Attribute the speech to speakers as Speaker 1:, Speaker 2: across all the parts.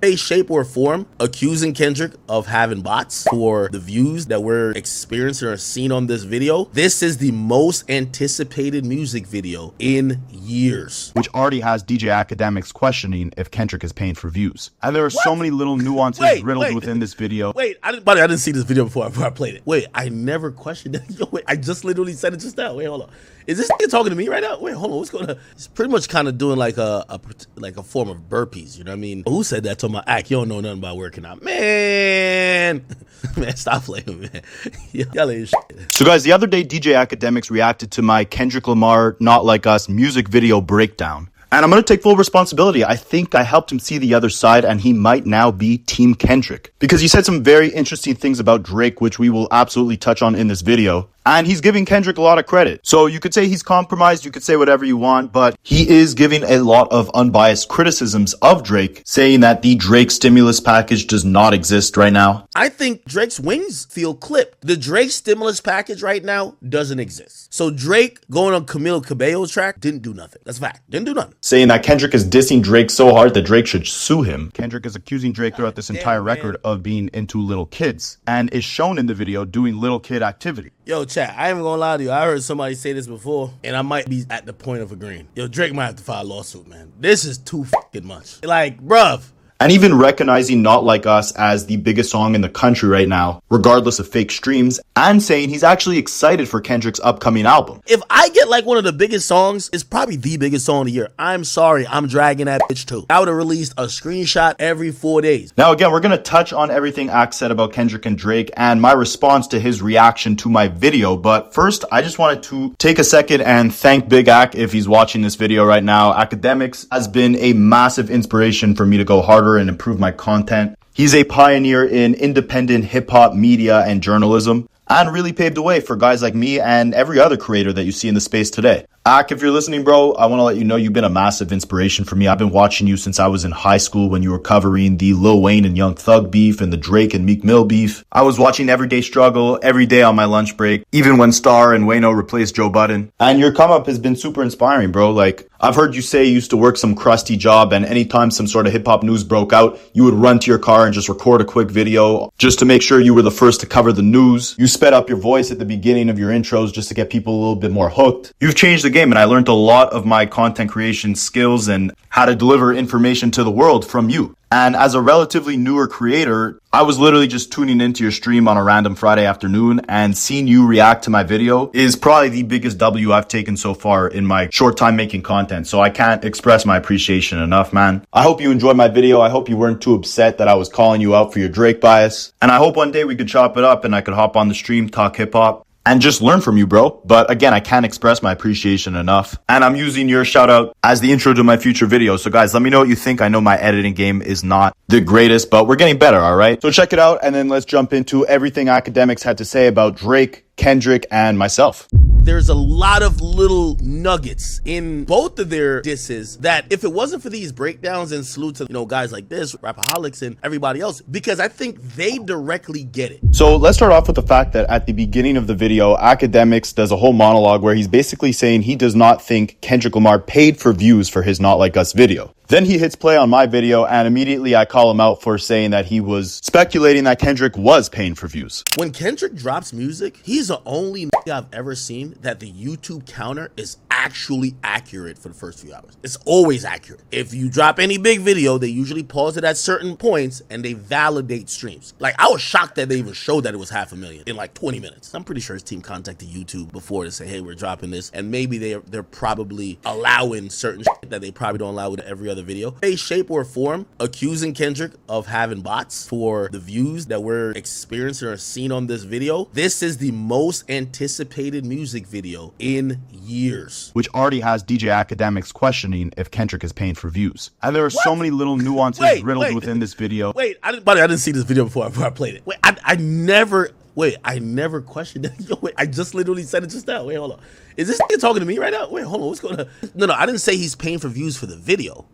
Speaker 1: Way, shape, or form accusing Kendrick of having bots for the views that we're experiencing or seeing on this video. This is the most anticipated music video in years.
Speaker 2: Which already has DJ Akademiks questioning if Kendrick is paying for views. And there are so many little nuances riddled within this video.
Speaker 1: I didn't see this video before I played it. Wait, I never questioned that. Yo, wait, I just literally said it just now. Wait, hold on. Is this nigga talking to me right now? Wait, hold on. What's going on? It's pretty much kind of doing like a form of burpees. You know what I mean? Who said that to my act? You don't know nothing about working out, man. Man, stop playing, man. Y'all ain't shit.
Speaker 2: So guys, the other day DJ Akademiks reacted to my Kendrick Lamar Not Like Us music video breakdown. And I'm going to take full responsibility. I think I helped him see the other side, and he might now be Team Kendrick. Because he said some very interesting things about Drake, which we will absolutely touch on in this video. And he's giving Kendrick a lot of credit. So you could say he's compromised, you could say whatever you want, but he is giving a lot of unbiased criticisms of Drake, saying that the Drake stimulus package does not exist right now.
Speaker 1: I think Drake's wings feel clipped. The Drake stimulus package right now doesn't exist. So Drake going on Camilo Cabello's track didn't do nothing. That's a fact. Didn't do nothing.
Speaker 2: Saying that Kendrick is dissing Drake so hard that Drake should sue him. Kendrick is accusing Drake throughout this entire record of being into little kids, and is shown in the video doing little kid activity.
Speaker 1: Yo, chat, I ain't even gonna lie to you. I heard somebody say this before, and I might be at the point of agreeing. Yo, Drake might have to file a lawsuit, man. This is too fucking much. Like, bruv.
Speaker 2: And even recognizing Not Like Us as the biggest song in the country right now, regardless of fake streams, and saying he's actually excited for Kendrick's upcoming album.
Speaker 1: If I get like one of the biggest songs, it's probably the biggest song of the year. I'm sorry, I'm dragging that bitch too. I would have released a screenshot every 4 days.
Speaker 2: Now again, we're going to touch on everything Ak said about Kendrick and Drake and my response to his reaction to my video. But first, I just wanted to take a second and thank Big Ak if he's watching this video right now. Akademiks has been a massive inspiration for me to go harder and improve my content. He's a pioneer in independent hip-hop media and journalism, and really paved the way for guys like me and every other creator that you see in the space today. Ak, if you're listening, bro, I want to let you know you've been a massive inspiration for me. I've been watching you since I was in high school when you were covering the Lil Wayne and Young Thug beef and the Drake and Meek Mill beef. I was watching Everyday Struggle every day on my lunch break, even when Star and Wayno replaced Joe Budden. And your come up has been super inspiring, bro. Like, I've heard you say you used to work some crusty job, and anytime some sort of hip hop news broke out, you would run to your car and just record a quick video just to make sure you were the first to cover the news. You sped up your voice at the beginning of your intros just to get people a little bit more hooked. You've changed the game, and I learned a lot of my content creation skills and how to deliver information to the world from you. And as a relatively newer creator, I was literally just tuning into your stream on a random Friday afternoon, and seeing you react to my video is probably the biggest W I've taken so far in my short time making content. So I can't express my appreciation enough, man. I hope you enjoyed my video. I hope you weren't too upset that I was calling you out for your Drake bias. And I hope one day we could chop it up and I could hop on the stream, talk hip hop, and just learn from you, bro. But again, I can't express my appreciation enough. And I'm using your shout out as the intro to my future videos. So guys, let me know what you think. I know my editing game is not the greatest, but we're getting better, all right? So check it out, and then let's jump into everything Akademiks had to say about Drake, Kendrick, and myself.
Speaker 1: There's a lot of little nuggets in both of their disses that if it wasn't for these breakdowns, and salute to, you know, guys like this, Rapaholics and everybody else, because I think they directly get it.
Speaker 2: So let's start off with the fact that at the beginning of the video, Akademiks does a whole monologue where he's basically saying he does not think Kendrick Lamar paid for views for his Not Like Us video. Then he hits play on my video, and immediately I call him out for saying that he was speculating that Kendrick was paying for views.
Speaker 1: When Kendrick drops music, he's the only nigga I've ever seen that the YouTube counter is actually accurate for the first few hours. It's always accurate. If you drop any big video, they usually pause it at certain points and they validate streams. Like, I was shocked that they even showed that it was 500,000 in like 20 minutes. I'm pretty sure his team contacted YouTube before to say, hey, we're dropping this. And maybe they're probably allowing certain shit that they probably don't allow with every other video. Way, shape, or form accusing Kendrick of having bots for the views that we're experiencing or seeing on this video. This is the most anticipated music video in years.
Speaker 2: Which already has DJ Akademiks questioning if Kendrick is paying for views. And there are so many little nuances riddled within this video.
Speaker 1: I didn't see this video before I played it. I never questioned that. Yo, I just literally said it just now. Wait, hold on. Is this nigga talking to me right now? Wait, hold on. What's going on? No, I didn't say he's paying for views for the video.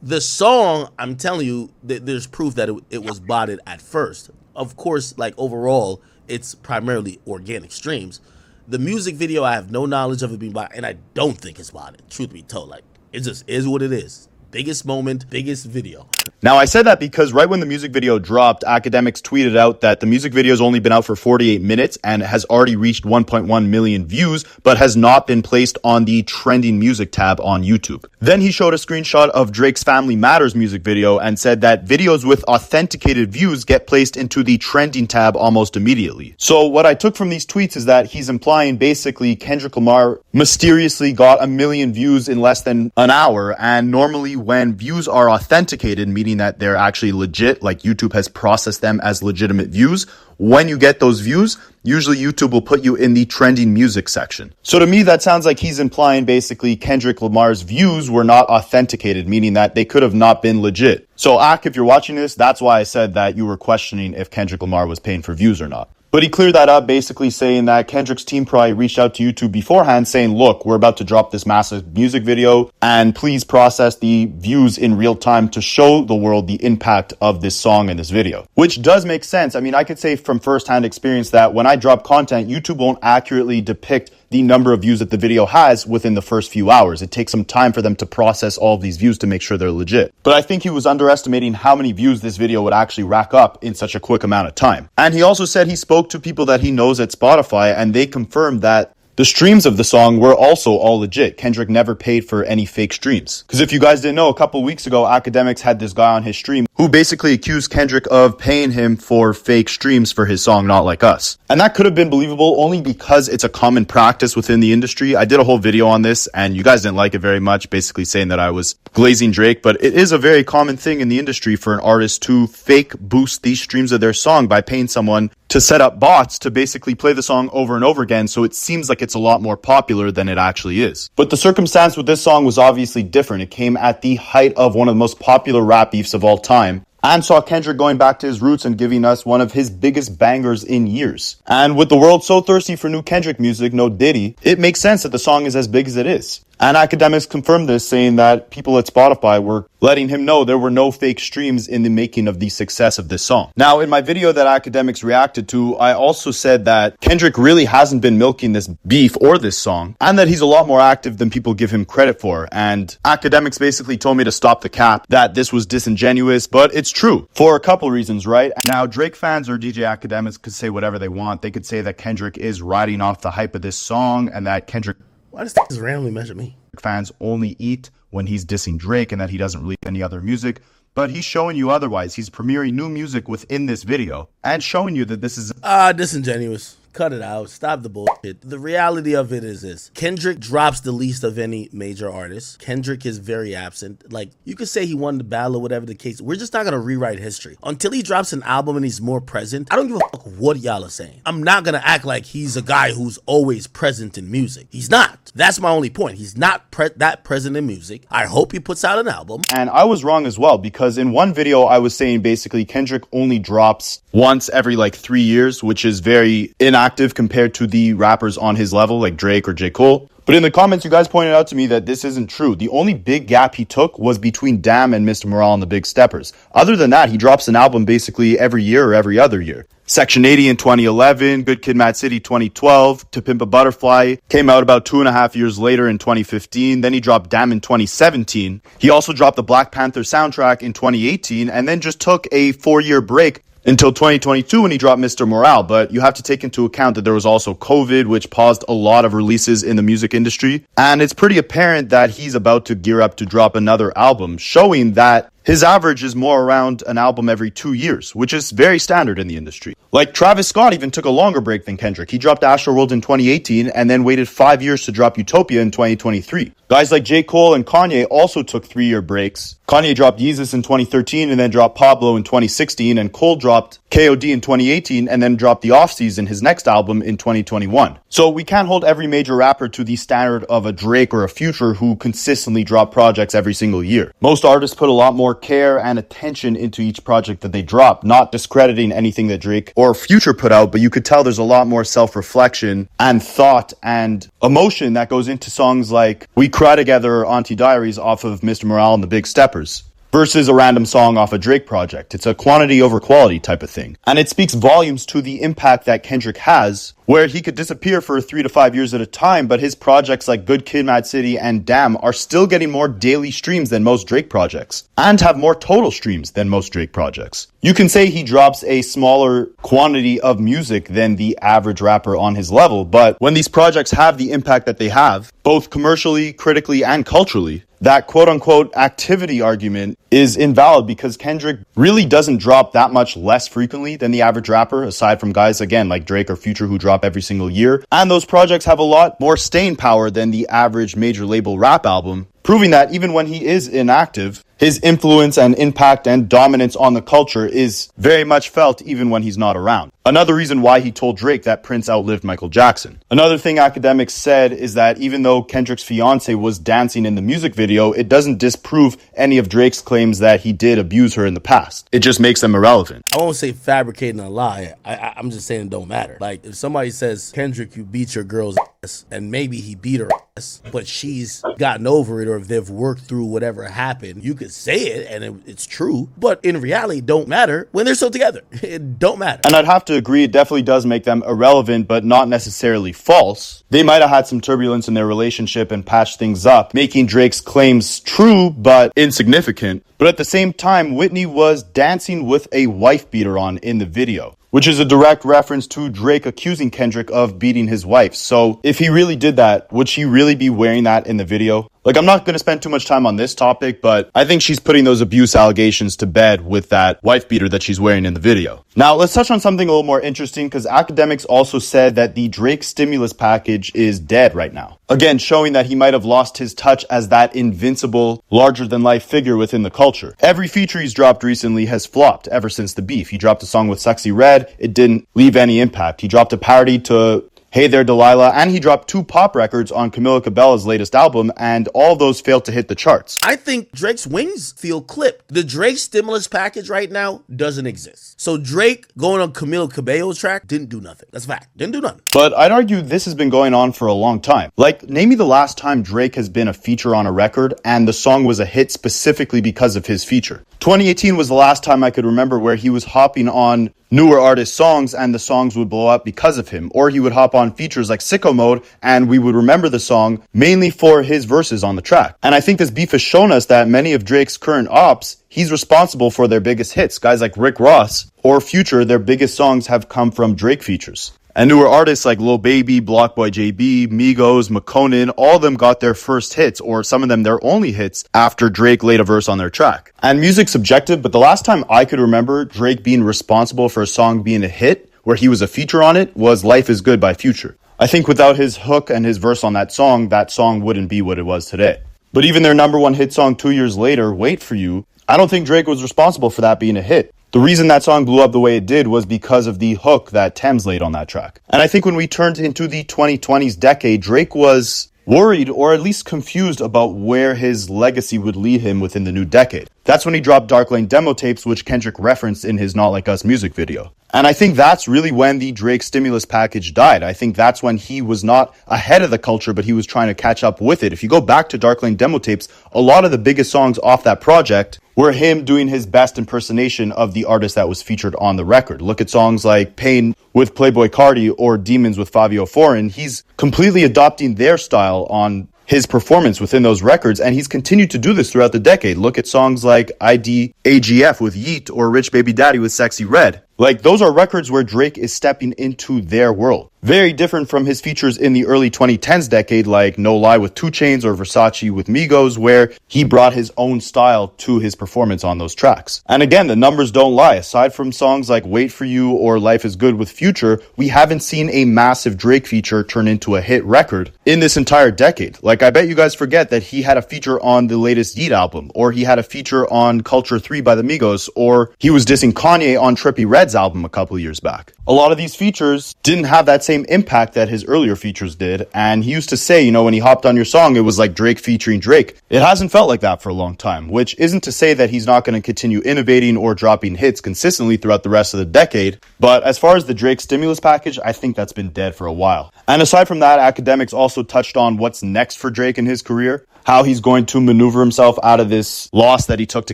Speaker 1: The song, I'm telling you, there's proof that it was botted at first. Of course, like overall, it's primarily organic streams. The music video, I have no knowledge of it being botted, and I don't think it's botted. Truth be told, like, it just is what it is. Biggest moment, biggest video.
Speaker 2: Now, I said that because right when the music video dropped, Academics tweeted out that the music video has only been out for 48 minutes and has already reached 1.1 million views, but has not been placed on the trending music tab on YouTube. Then he showed a screenshot of Drake's Family Matters music video and said that videos with authenticated views get placed into the trending tab almost immediately. So what I took from these tweets is that he's implying basically Kendrick Lamar mysteriously got 1 million views in less than an hour, and normally when views are authenticated, meaning that they're actually legit, like YouTube has processed them as legitimate views, when you get those views, usually YouTube will put you in the trending music section. So to me, that sounds like he's implying basically Kendrick Lamar's views were not authenticated, meaning that they could have not been legit. So Ak, if you're watching this, that's why I said that you were questioning if Kendrick Lamar was paying for views or not. But he cleared that up, basically saying that Kendrick's team probably reached out to YouTube beforehand saying, look, we're about to drop this massive music video and please process the views in real time to show the world the impact of this song and this video. Which does make sense. I mean, I could say from firsthand experience that when I drop content, YouTube won't accurately depict the number of views that the video has within the first few hours. It takes some time for them to process all of these views to make sure they're legit. But I think he was underestimating how many views this video would actually rack up in such a quick amount of time. And he also said he spoke to people that he knows at Spotify and they confirmed that the streams of the song were also all legit. Kendrick never paid for any fake streams. Because if you guys didn't know, a couple weeks ago, Academics had this guy on his stream who basically accused Kendrick of paying him for fake streams for his song Not Like Us. And that could have been believable only because it's a common practice within the industry. I did a whole video on this and you guys didn't like it very much, basically saying that I was glazing Drake, but it is a very common thing in the industry for an artist to fake boost these streams of their song by paying someone to set up bots to basically play the song over and over again, so it seems like it's a lot more popular than it actually is. But the circumstance with this song was obviously different. It came at the height of one of the most popular rap beefs of all time, and saw Kendrick going back to his roots and giving us one of his biggest bangers in years. And with the world so thirsty for new Kendrick music, no Diddy, it makes sense that the song is as big as it is. And Academics confirmed this, saying that people at Spotify were letting him know there were no fake streams in the making of the success of this song. Now, in my video that Academics reacted to, I also said that Kendrick really hasn't been milking this beef or this song, and that he's a lot more active than people give him credit for. And Academics basically told me to stop the cap, that this was disingenuous, but it's true for a couple reasons, right? Now, Drake fans or DJ Academics could say whatever they want. They could say that Kendrick is riding off the hype of this song and that Kendrick...
Speaker 1: Why does this randomly measure me?
Speaker 2: Fans only eat when he's dissing Drake and that he doesn't release any other music. But he's showing you otherwise. He's premiering new music within this video and showing you that this is...
Speaker 1: disingenuous. Cut it out. Stop the bullshit. The reality of it is this. Kendrick drops the least of any major artist. Kendrick is very absent. Like, you could say he won the battle or whatever the case. We're just not going to rewrite history. Until he drops an album and he's more present, I don't give a fuck what y'all are saying. I'm not going to act like he's a guy who's always present in music. He's not. That's my only point. He's not that present in music. I hope he puts out an album.
Speaker 2: And I was wrong as well, because in one video I was saying basically Kendrick only drops once every like 3 years, which is very inactive compared to the rappers on his level like Drake or J. Cole. But in the comments, you guys pointed out to me that this isn't true. The only big gap he took was between Damn and Mr. Morale and the Big Steppers. Other than that, he drops an album basically every year or every other year. Section 80 in 2011, Good Kid, Mad City 2012, To Pimp a Butterfly came out about 2.5 years later in 2015. Then he dropped Damn in 2017. He also dropped the Black Panther soundtrack in 2018 and then just took a 4-year break until 2022 when he dropped Mr. Morale. But you have to take into account that there was also COVID, which paused a lot of releases in the music industry. And it's pretty apparent that he's about to gear up to drop another album, showing that his average is more around an album every 2 years, which is very standard in the industry. Like Travis Scott even took a longer break than Kendrick. He dropped Astroworld in 2018 and then waited 5 years to drop Utopia in 2023. Guys like J. Cole and Kanye also took 3-year breaks. Kanye dropped Yeezus in 2013 and then dropped Pablo in 2016, and Cole dropped KOD in 2018 and then dropped The Offseason, his next album, in 2021. So we can't hold every major rapper to the standard of a Drake or a Future who consistently drop projects every single year. Most artists put a lot more care and attention into each project that they drop, not discrediting anything that Drake or Future put out, but you could tell there's a lot more self-reflection and thought and emotion that goes into songs like We Cry Together or Auntie Diaries off of Mr. Morale and the Big Steppers. versus a random song off a Drake project. It's a quantity over quality type of thing. And it speaks volumes to the impact that Kendrick has, where he could disappear for 3 to 5 years at a time, but his projects like Good Kid, Mad City, and Damn are still getting more daily streams than most Drake projects, and have more total streams than most Drake projects. You can say he drops a smaller quantity of music than the average rapper on his level, but when these projects have the impact that they have, both commercially, critically, and culturally, that quote-unquote activity argument is invalid because Kendrick really doesn't drop that much less frequently than the average rapper, aside from guys, again, like Drake or Future who drop every single year. And those projects have a lot more staying power than the average major label rap album, proving that even when he is inactive, his influence and impact and dominance on the culture is very much felt even when he's not around. Another reason why he told Drake that Prince outlived Michael Jackson. Another thing academics said is that even though Kendrick's fiance was dancing in the music video, it doesn't disprove any of Drake's claims that he did abuse her in the past. It just makes them irrelevant.
Speaker 1: I won't say fabricating a lie. I'm just saying it don't matter. Like, if somebody says, Kendrick, you beat your girl's ass, and maybe he beat her ass, but she's gotten over it, or if they've worked through whatever happened, you could say it and it's true, but in reality, it don't matter when they're still together. It don't matter.
Speaker 2: And I'd have to agree, it definitely does make them irrelevant, but not necessarily false. They might have had some turbulence in their relationship and patched things up, making Drake's claims true but insignificant. But at the same time, Whitney was dancing with a wife beater on in the video, which is a direct reference to Drake accusing Kendrick of beating his wife. So if he really did that, would she really be wearing that in the video? Like, I'm not going to spend too much time on this topic, but I think she's putting those abuse allegations to bed with that wife beater that she's wearing in the video. Now, let's touch on something a little more interesting, because academics also said that the Drake stimulus package is dead right now. Again, showing that he might have lost his touch as that invincible, larger-than-life figure within the culture. Every feature he's dropped recently has flopped ever since the beef. He dropped a song with Sexy Red. It didn't leave any impact. He dropped a parody to Hey There Delilah, and he dropped 2 pop records on Camila Cabello's latest album, and all of those failed to hit the charts.
Speaker 1: I think Drake's wings feel clipped. The Drake stimulus package right now doesn't exist. So Drake going on Camila Cabello's track didn't do nothing. That's a fact. Didn't do nothing.
Speaker 2: But I'd argue this has been going on for a long time. Like, name me the last time Drake has been a feature on a record and the song was a hit specifically because of his feature. 2018 was the last time I could remember where he was hopping on newer artist songs and the songs would blow up because of him. Or he would hop on features like Sicko Mode and we would remember the song mainly for his verses on the track. And I think this beef has shown us that many of Drake's current ops, he's responsible for their biggest hits. Guys like Rick Ross or Future, their biggest songs have come from Drake features. And newer artists like Lil Baby, Blockboy JB, Migos, McConan, all of them got their first hits, or some of them their only hits, after Drake laid a verse on their track. And music's subjective, but the last time I could remember Drake being responsible for a song being a hit, where he was a feature on it, was Life is Good by Future. I think without his hook and his verse on that song wouldn't be what it was today. But even their number one hit song 2 years later, Wait For You, I don't think Drake was responsible for that being a hit. The reason that song blew up the way it did was because of the hook that Tems laid on that track. And I think when we turned into the 2020s decade, Drake was worried or at least confused about where his legacy would lead him within the new decade. That's when he dropped Dark Lane demo tapes, which Kendrick referenced in his Not Like Us music video. And I think that's really when the Drake stimulus package died. I think that's when he was not ahead of the culture, but he was trying to catch up with it. If you go back to Dark Lane demo tapes, a lot of the biggest songs off that project were him doing his best impersonation of the artist that was featured on the record. Look at songs like Pain with Playboi Carti or Demons with Fabio Foreign. He's completely adopting their style on his performance within those records, and he's continued to do this throughout the decade. Look at songs like IDAGF with Yeet or Rich Baby Daddy with Sexy Red. Like, those are records where Drake is stepping into their world. Very different from his features in the early 2010s decade, like No Lie with 2 Chainz or Versace with Migos, where he brought his own style to his performance on those tracks. And again, the numbers don't lie. Aside from songs like Wait For You or Life Is Good with Future, we haven't seen a massive Drake feature turn into a hit record in this entire decade. Like, I bet you guys forget that he had a feature on the latest Yeet album, or he had a feature on Culture 3 by the Migos, or he was dissing Kanye on Trippie Red's album a couple years back. a lot of these features didn't have that same impact that his earlier features did. And he used to say, you know, when he hopped on your song, it was like Drake featuring Drake. It hasn't felt like that for a long time, which isn't to say that he's not going to continue innovating or dropping hits consistently throughout the rest of the decade. But as far as the Drake stimulus package, I think that's been dead for a while. And aside from that, Akademiks also touched on what's next for Drake in his career, how he's going to maneuver himself out of this loss that he took to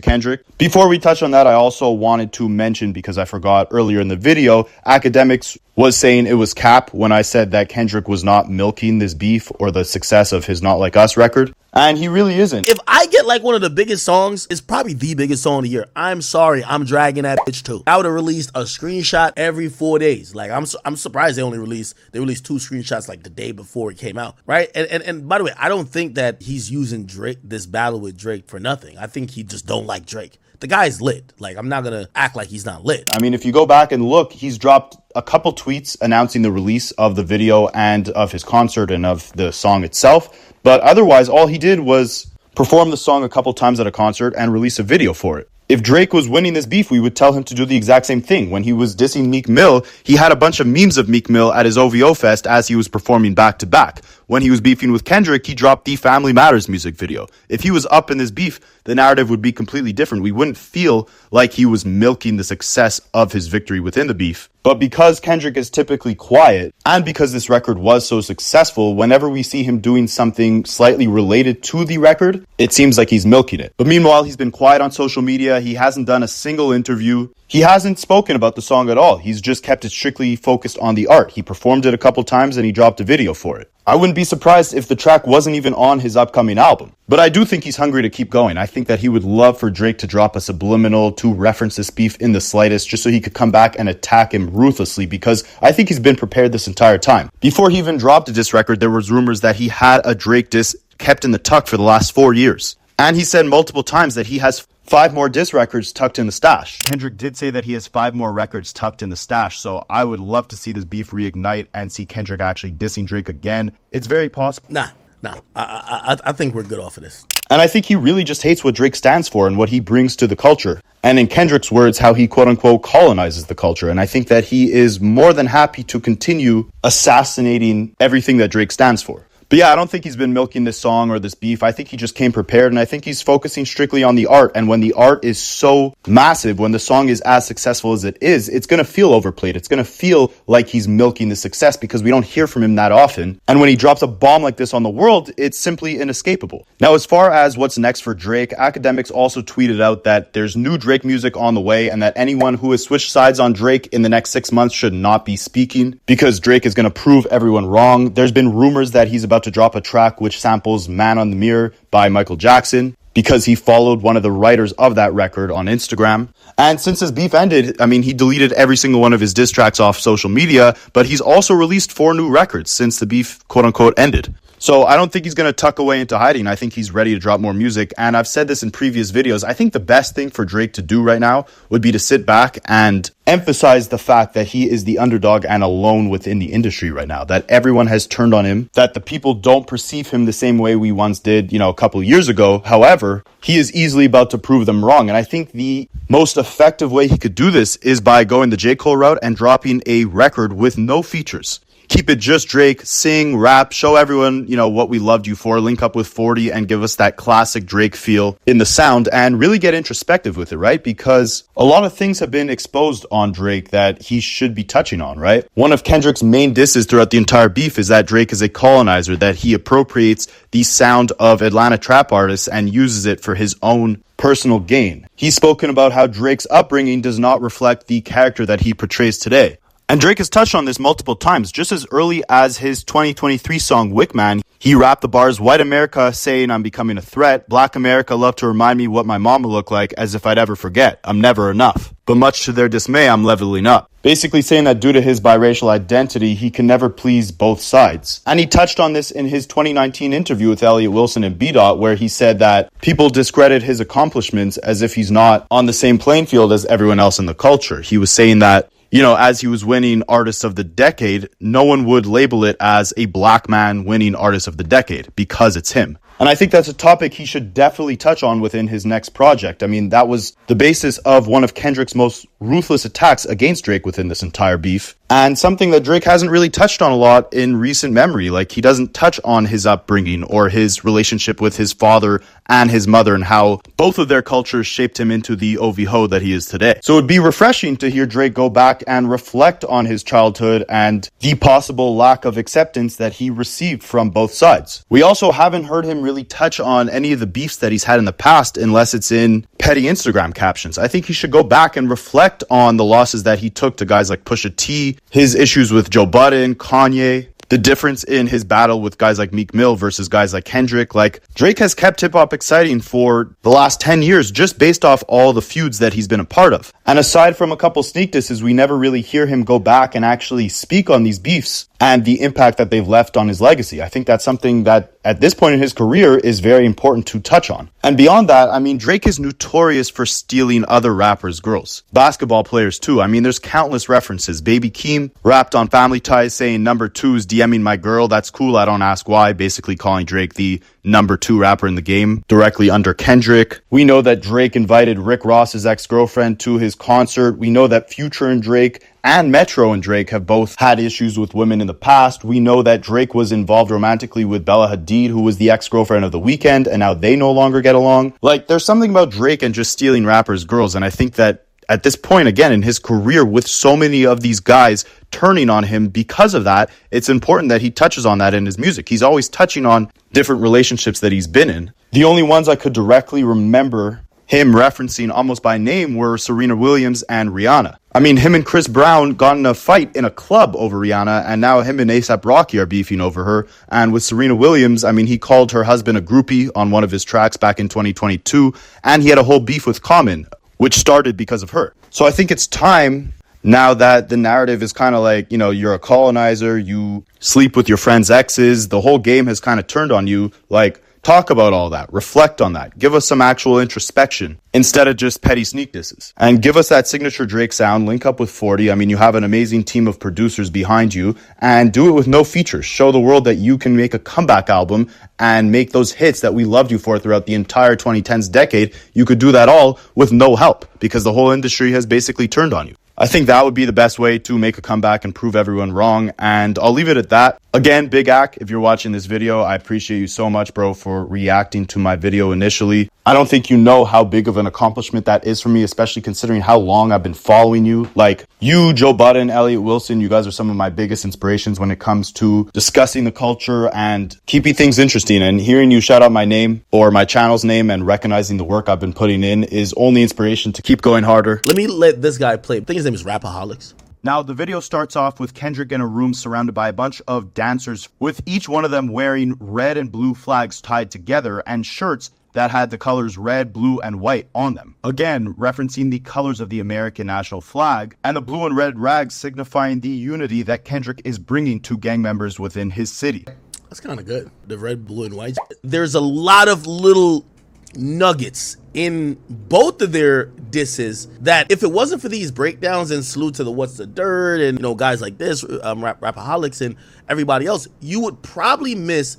Speaker 2: Kendrick. Before we touch on that, I also wanted to mention, because I forgot earlier in the video, Akademiks was saying it was cap when I said that Kendrick was not milking this beef or the success of his Not Like Us record. And he really isn't.
Speaker 1: If I get like one of the biggest songs, it's probably the biggest song of the year. I'm sorry, I'm dragging that bitch too. I would have released a screenshot every 4 days. Like I'm surprised they released 2 screenshots like the day before it came out, right? And by the way, I don't think that he's using this battle with Drake for nothing. I think he just don't like Drake. The guy's lit. Like, I'm not gonna act like he's not lit.
Speaker 2: I mean, if you go back and look, he's dropped a couple tweets announcing the release of the video and of his concert and of the song itself. But otherwise, all he did was perform the song a couple times at a concert and release a video for it. If Drake was winning this beef, we would tell him to do the exact same thing. When he was dissing Meek Mill, he had a bunch of memes of Meek Mill at his OVO Fest as he was performing back to back. When he was beefing with Kendrick, he dropped the Family Matters music video. If he was up in this beef, the narrative would be completely different. We wouldn't feel like he was milking the success of his victory within the beef. But because Kendrick is typically quiet, and because this record was so successful, whenever we see him doing something slightly related to the record, it seems like he's milking it. But meanwhile, he's been quiet on social media. He hasn't done a single interview. He hasn't spoken about the song at all. He's just kept it strictly focused on the art. He performed it a couple times and he dropped a video for it. I wouldn't be surprised if the track wasn't even on his upcoming album. But I do think he's hungry to keep going. I think that he would love for Drake to drop a subliminal to reference this beef in the slightest, just so he could come back and attack him ruthlessly, because I think he's been prepared this entire time. Before he even dropped a diss record, there was rumors that he had a Drake diss kept in the tuck for the last 4 years. And he said multiple times that he has 5 more diss records tucked in the stash. Kendrick did say that he has 5 more records tucked in the stash, so I would love to see this beef reignite and see Kendrick actually dissing Drake again. It's very possible.
Speaker 1: Nah. I think we're good off of this.
Speaker 2: And I think he really just hates what Drake stands for and what he brings to the culture. And in Kendrick's words, how he quote-unquote colonizes the culture. And I think that he is more than happy to continue assassinating everything that Drake stands for. But yeah, I don't think he's been milking this song or this beef. I think he just came prepared, and I think he's focusing strictly on the art. And when the art is so massive, when the song is as successful as it is, it's going to feel overplayed. It's going to feel like he's milking the success because we don't hear from him that often. And when he drops a bomb like this on the world, it's simply inescapable. Now, as far as what's next for Drake, Akademiks also tweeted out that there's new Drake music on the way and that anyone who has switched sides on Drake in the next 6 months should not be speaking because Drake is going to prove everyone wrong. There's been rumors that he's about to drop a track which samples Man on the Mirror by Michael Jackson because he followed one of the writers of that record on Instagram. And since his beef ended, I mean, he deleted every single one of his diss tracks off social media, but he's also released 4 new records since the beef quote unquote ended. So I don't think he's going to tuck away into hiding. I think he's ready to drop more music. And I've said this in previous videos. I think the best thing for Drake to do right now would be to sit back and emphasize the fact that he is the underdog and alone within the industry right now, that everyone has turned on him, that the people don't perceive him the same way we once did, a couple years ago. However, he is easily about to prove them wrong. And I think the most effective way he could do this is by going the J. Cole route and dropping a record with no features. Keep it just Drake, sing, rap, show everyone, what we loved you for, link up with 40 and give us that classic Drake feel in the sound and really get introspective with it, right? Because a lot of things have been exposed on Drake that he should be touching on, right? One of Kendrick's main disses throughout the entire beef is that Drake is a colonizer, that he appropriates the sound of Atlanta trap artists and uses it for his own personal gain. He's spoken about how Drake's upbringing does not reflect the character that he portrays today. And Drake has touched on this multiple times. Just as early as his 2023 song Wickman, he rapped the bars, "White America saying I'm becoming a threat. Black America love to remind me what my mama looked like as if I'd ever forget. I'm never enough. But much to their dismay, I'm leveling up." Basically saying that due to his biracial identity, he can never please both sides. And he touched on this in his 2019 interview with Elliott Wilson and B-Dot, where he said that people discredit his accomplishments as if he's not on the same playing field as everyone else in the culture. He was saying that as he was winning Artist of the Decade, no one would label it as a black man winning Artist of the Decade because it's him. And I think that's a topic he should definitely touch on within his next project. I mean, that was the basis of one of Kendrick's most ruthless attacks against Drake within this entire beef. And something that Drake hasn't really touched on a lot in recent memory. Like, he doesn't touch on his upbringing or his relationship with his father and his mother and how both of their cultures shaped him into the OVO that he is today. So it'd be refreshing to hear Drake go back and reflect on his childhood and the possible lack of acceptance that he received from both sides. We also haven't heard him really touch on any of the beefs that he's had in the past unless it's in petty Instagram captions. I think he should go back and reflect on the losses that he took to guys like Pusha T, his issues with Joe Budden, Kanye, the difference in his battle with guys like Meek Mill versus guys like Kendrick. Like, Drake has kept hip-hop exciting for the last 10 years just based off all the feuds that he's been a part of. And aside from a couple sneak disses, we never really hear him go back and actually speak on these beefs and the impact that they've left on his legacy. I think that's something that at this point in his career is very important to touch on. And beyond that, I mean, Drake is notorious for stealing other rappers' girls. Basketball players too. I mean, there's countless references. Baby Keem rapped on Family Ties saying number 2's DMing my girl. That's cool. I don't ask why. Basically calling Drake the number 2 rapper in the game, directly under Kendrick. We know that Drake invited Rick Ross's ex-girlfriend to his concert. We know that Future and Drake and Metro and Drake have both had issues with women in the past. We know that Drake was involved romantically with Bella Hadid, who was the ex-girlfriend of The Weeknd, and now they no longer get along. Like, there's something about Drake and just stealing rappers' girls, and I think that at this point, again, in his career, with so many of these guys turning on him because of that, it's important that he touches on that in his music. He's always touching on different relationships that he's been in. The only ones I could directly remember him referencing almost by name were Serena Williams and Rihanna. I mean, him and Chris Brown got in a fight in a club over Rihanna, and now him and A$AP Rocky are beefing over her. And with Serena Williams, I mean, he called her husband a groupie on one of his tracks back in 2022, and he had a whole beef with Common, which started because of her. So I think it's time, now that the narrative is kind of like, you know, you're a colonizer, you sleep with your friends' exes, the whole game has kind of turned on you, like, talk about all that. Reflect on that. Give us some actual introspection instead of just petty sneak disses. And give us that signature Drake sound. Link up with 40. I mean, you have an amazing team of producers behind you. And do it with no features. Show the world that you can make a comeback album and make those hits that we loved you for throughout the entire 2010s decade. You could do that all with no help because the whole industry has basically turned on you. I think that would be the best way to make a comeback and prove everyone wrong. And I'll leave it at that. Again, Big Ak, if you're watching this video, I appreciate you so much, bro, for reacting to my video initially. I don't think you know how big of an accomplishment that is for me, especially considering how long I've been following you. Like, you, Joe Budden, Elliot Wilson, you guys are some of my biggest inspirations when it comes to discussing the culture and keeping things interesting. And hearing you shout out my name or my channel's name and recognizing the work I've been putting in is only inspiration to keep going harder.
Speaker 1: Let me let this guy play. I think his name is Rapaholics.
Speaker 2: Now, the video starts off with Kendrick in a room surrounded by a bunch of dancers, with each one of them wearing red and blue flags tied together and shirts that had the colors red, blue, and white on them. Again, referencing the colors of the American national flag, and the blue and red rags signifying the unity that Kendrick is bringing to gang members within his city.
Speaker 1: That's kind of good. The red, blue, and white. There's a lot of little nuggets in both of their disses that if it wasn't for these breakdowns, and salute to the What's the Dirt and, you know, guys like this, Rapaholics and everybody else, you would probably miss,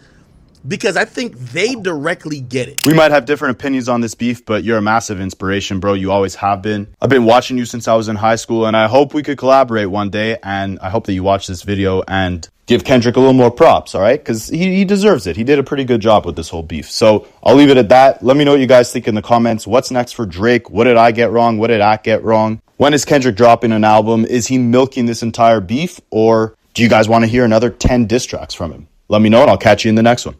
Speaker 1: because I think they directly get it.
Speaker 2: We might have different opinions on this beef, but you're a massive inspiration, bro. You always have been. I've been watching you since I was in high school, and I hope we could collaborate one day, and I hope that you watch this video and give Kendrick a little more props, all right? Because he deserves it. He did a pretty good job with this whole beef. So I'll leave it at that. Let me know what you guys think in the comments. What's next for Drake? What did I get wrong? What did Ak get wrong? When is Kendrick dropping an album? Is he milking this entire beef? Or do you guys want to hear another 10 diss tracks from him? Let me know, and I'll catch you in the next one.